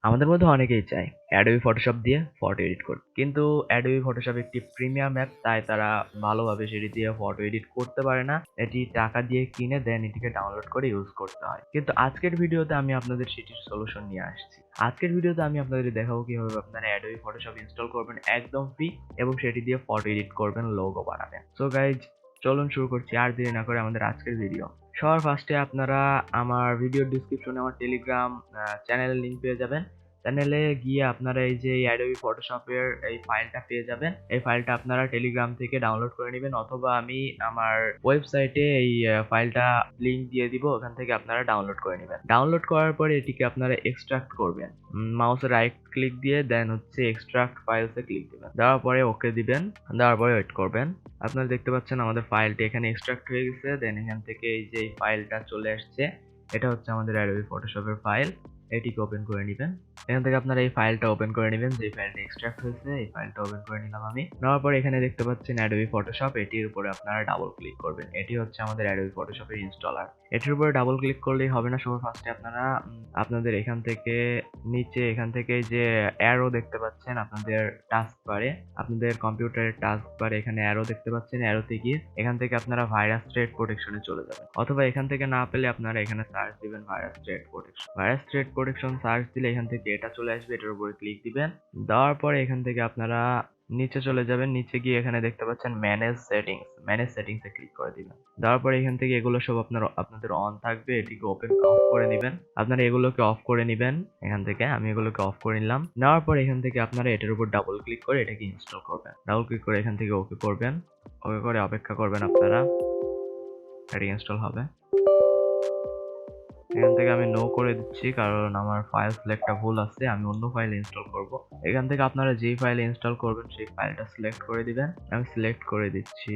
আমাদের মধ্যে অনেকেই চায় অ্যাডোবি ফটোশপ দিয়ে ফটো এডিট করতে, কিন্তু অ্যাডোবি ফটোশপ একটি প্রিমিয়াম অ্যাপ, তাই তারা ভালোভাবে সেটি দিয়ে ফটো এডিট করতে পারে না। এটি টাকা দিয়ে কিনে দেন এটিকে ডাউনলোড করে ইউজ করতে হয়। কিন্তু আজকের ভিডিওতে আমি আপনাদের সেটির সলিউশন নিয়ে আসছি। আজকের ভিডিওতে আমি আপনাদের দেখাবো কিভাবে আপনারা অ্যাডোবি ফটোশপ ইনস্টল করবেন একদম ফ্রি এবং সেটি দিয়ে ফটো এডিট করবেন, লোগো বানাবেন। সো গাইজ, চলুন শুরু করছি আর দেরি না করে আমাদের আজকের ভিডিও। সবার ফার্স্টে আপনারা আমার ভিডিওর ডিসক্রিপশনে আমার টেলিগ্রাম চ্যানেলের লিংক পেয়ে যাবেন। চ্যানেলে গিয়ে আপনারা এই যে অ্যাডোবি ফটোশপের এই ফাইলটা পেয়ে যাবেন। এই ফাইলটা আপনারা টেলিগ্রাম থেকে ডাউনলোড করে নেবেন, অথবা আমি আমার ওয়েবসাইটে এই ফাইলটা লিংক দিয়ে দিব, ওখান থেকে আপনারা ডাউনলোড করে নেবেন। ডাউনলোড করার পরে এটিকে আপনারা এক্সট্রাক্ট করবেন। মাউসের রাইট ক্লিক দিয়ে দেন হচ্ছে এক্সট্রাক্ট ফাইলসে ক্লিক দিবেন। দেওয়ার পরে ওকে দিবেন, দেওয়ার পরে ওয়েট করবেন। আপনারা দেখতে পাচ্ছেন আমাদের ফাইলটি এখানে এক্সট্রাক্ট হয়ে গেছে। দেন এখান থেকে এই যে ফাইলটা চলে আসছে, এটা হচ্ছে আমাদের অ্যাডোবি ফটোশপের ফাইল। এটিকে ওপেন করে নেবেন। এখান থেকে আপনারা এই ফাইলটা ওপেন করে নেবেন, যে ফাইলটা এক্সট্রাক্ট হয়েছে এই ফাইলটা ওপেন করে নিলাম আমি। নেওয়ার পর এখানে দেখতে পাচ্ছেন অ্যাডোবি ফটোশপ, এটির উপরে আপনারা ডাবল ক্লিক করবেন। এটি হচ্ছে আমাদের অ্যাডোবি ফটোশপের ইনস্টলার। এটির উপরে ডাবল ক্লিক করলেই হবে না, সবার ফার্স্টে আপনারা আপনাদের এখান থেকে নিচে এখান থেকে যে অ্যারো দেখতে পাচ্ছেন আপনাদের টাস্ক বারে, আপনাদের কম্পিউটারের টাস্ক বারে এখানে অ্যারো দেখতে পাচ্ছেন। অ্যারোতে গিয়ে এখান থেকে আপনারা ভাইরাস থ্রেড প্রোটেকশনে চলে যাবেন, অথবা এখান থেকে না পেলে আপনারা এখানে সার্চ দিবেন virus thread protection. Virus thread protection search দিলে এখান থেকে এটা চলে আসবে, এটার উপরে ক্লিক দিবেন। দেওয়ার পরে এখান থেকে আপনারা নিচে চলে যাবেন। নিচে গিয়ে এখানে দেখতে পাচ্ছেন ম্যানেজ সেটিংস, ম্যানেজ সেটিংসে ক্লিক করে দিবেন। দেওয়ার পরে এখান থেকে এগুলো সব আপনাদের অন থাকবে, এটিকে ওপেন অফ করে নেবেন। আপনারা এগুলোকে অফ করে নেবেন। এখান থেকে আমি এগুলোকে অফ করে নিলাম। নেওয়ার পরে এখান থেকে আপনারা এটার উপর ডাবল ক্লিক করে এটাকে ইনস্টল করবেন। ডাবল ক্লিক করে এখান থেকে ওকে করবেন। ওকে করে অপেক্ষা করবেন আপনারা, এটি ইনস্টল হবে। এখান থেকে আমি নো করে দিচ্ছি, কারণ আমার ফাইল সিলেক্টটা ভুল আছে, আমি অন্য ফাইল ইনস্টল করব। এখান থেকে আপনারা যেই ফাইল ইনস্টল করবেন সেই ফাইলটা সিলেক্ট করে দিবেন। আমি সিলেক্ট করে দিচ্ছি।